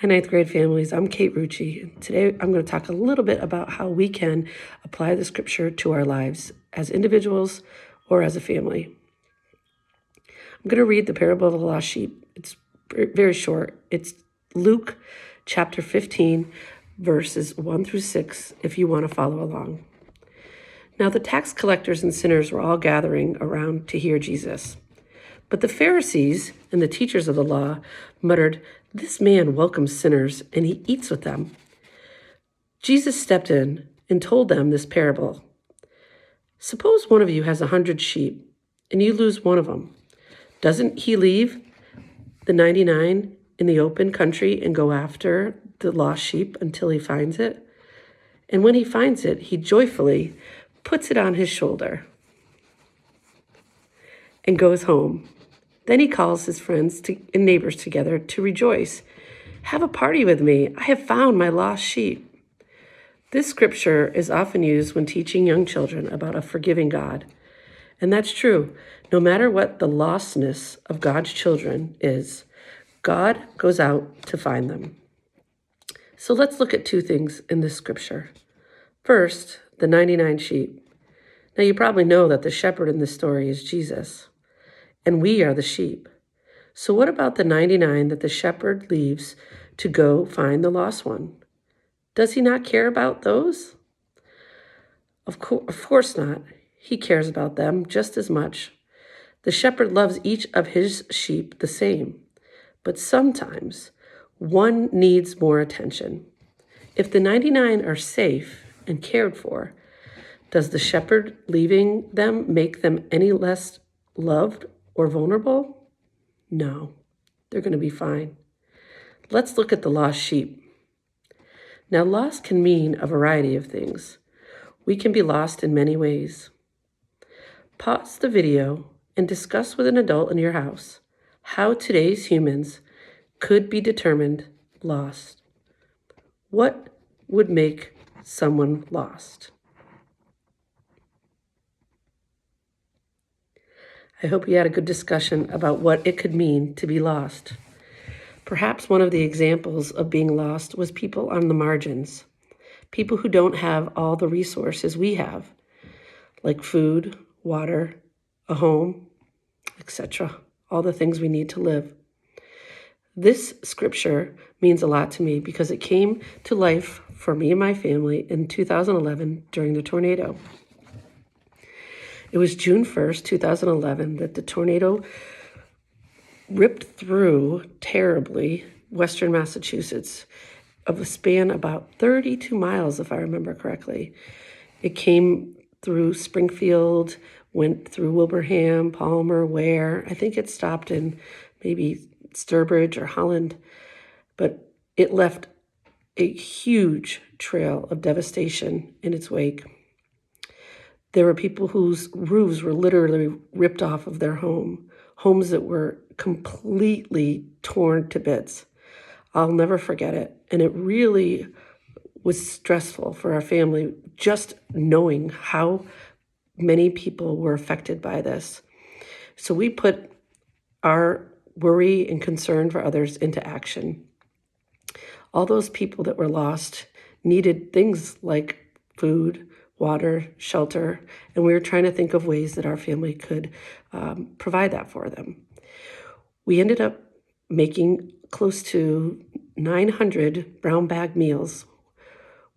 Hi, ninth grade families. I'm Kate Rucci. Today I'm going to talk a little bit about how we can apply the scripture to our lives as individuals or as a family. I'm going to read the parable of the lost sheep. It's very short. It's Luke chapter 15, verses 1 through 6, if you want to follow along. Now the tax collectors and sinners were all gathering around to hear Jesus. But the Pharisees and the teachers of the law muttered, "This man welcomes sinners and he eats with them." Jesus stepped in and told them this parable. Suppose one of you has 100 sheep and you lose one of them. Doesn't he leave the 99 in the open country and go after the lost sheep until he finds it? And when he finds it, he joyfully puts it on his shoulder and goes home. Then he calls his friends and neighbors together to rejoice. "Have a party with me. I have found my lost sheep." This scripture is often used when teaching young children about a forgiving God. And that's true. No matter what the lostness of God's children is, God goes out to find them. So let's look at two things in this scripture. First, the 99 sheep. Now you probably know that the shepherd in this story is Jesus, and we are the sheep. So what about the 99 that the shepherd leaves to go find the lost one? Does he not care about those? Of course not. He cares about them just as much. The shepherd loves each of his sheep the same, but sometimes one needs more attention. If the 99 are safe and cared for, does the shepherd leaving them make them any less loved or vulnerable? No, they're going to be fine. Let's look at the lost sheep. Now, lost can mean a variety of things. We can be lost in many ways. Pause the video and discuss with an adult in your house how today's humans could be determined lost. What would make someone lost? I hope you had a good discussion about what it could mean to be lost. Perhaps one of the examples of being lost was people on the margins, people who don't have all the resources we have, like food, water, a home, etc., all the things we need to live. This scripture means a lot to me because it came to life for me and my family in 2011 during the tornado. It was June 1st, 2011, that the tornado ripped through terribly western Massachusetts of a span about 32 miles, if I remember correctly. It came through Springfield, went through Wilbraham, Palmer, Ware. I think it stopped in maybe Sturbridge or Holland, but it left a huge trail of devastation in its wake. There were people whose roofs were literally ripped off of their homes that were completely torn to bits. I'll never forget it. And it really was stressful for our family, just knowing how many people were affected by this. So we put our worry and concern for others into action. All those people that were lost needed things like food, water, shelter, and we were trying to think of ways that our family could provide that for them. We ended up making close to 900 brown bag meals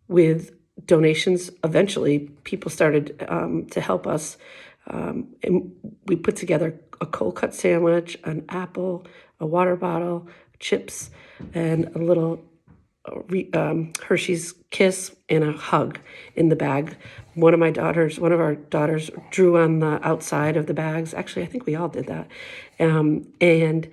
with donations. Eventually, people started to help us, and we put together a cold cut sandwich, an apple, a water bottle, chips, and a little Hershey's Kiss and a hug in the bag. One of our daughters drew on the outside of the bags. Actually, I think we all did that. And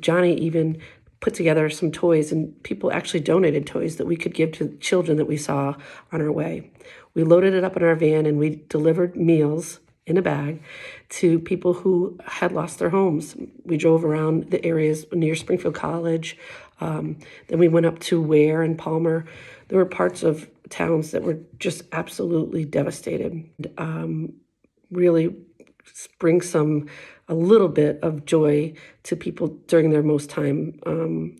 Johnny even put together some toys, and people actually donated toys that we could give to children that we saw on our way. We loaded it up in our van and we delivered meals in a bag to people who had lost their homes. We drove around the areas near Springfield College. Then we went up to Ware and Palmer. There were parts of towns that were just absolutely devastated. Really bring a little bit of joy to people during their most time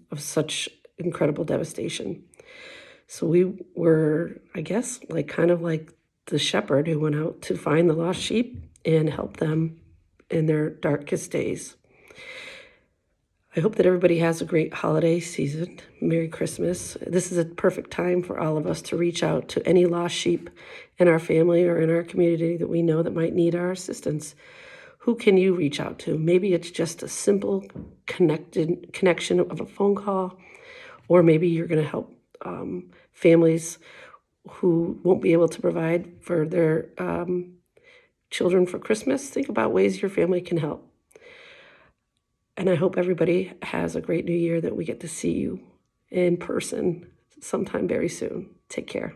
of such incredible devastation. So we were, I guess, like kind of like the shepherd who went out to find the lost sheep and help them in their darkest days. I hope that everybody has a great holiday season. Merry Christmas. This is a perfect time for all of us to reach out to any lost sheep in our family or in our community that we know that might need our assistance. Who can you reach out to? Maybe it's just a simple connection of a phone call, or maybe you're going to help families who won't be able to provide for their children for Christmas. Think about ways your family can help. And I hope everybody has a great new year, that we get to see you in person sometime very soon. Take care.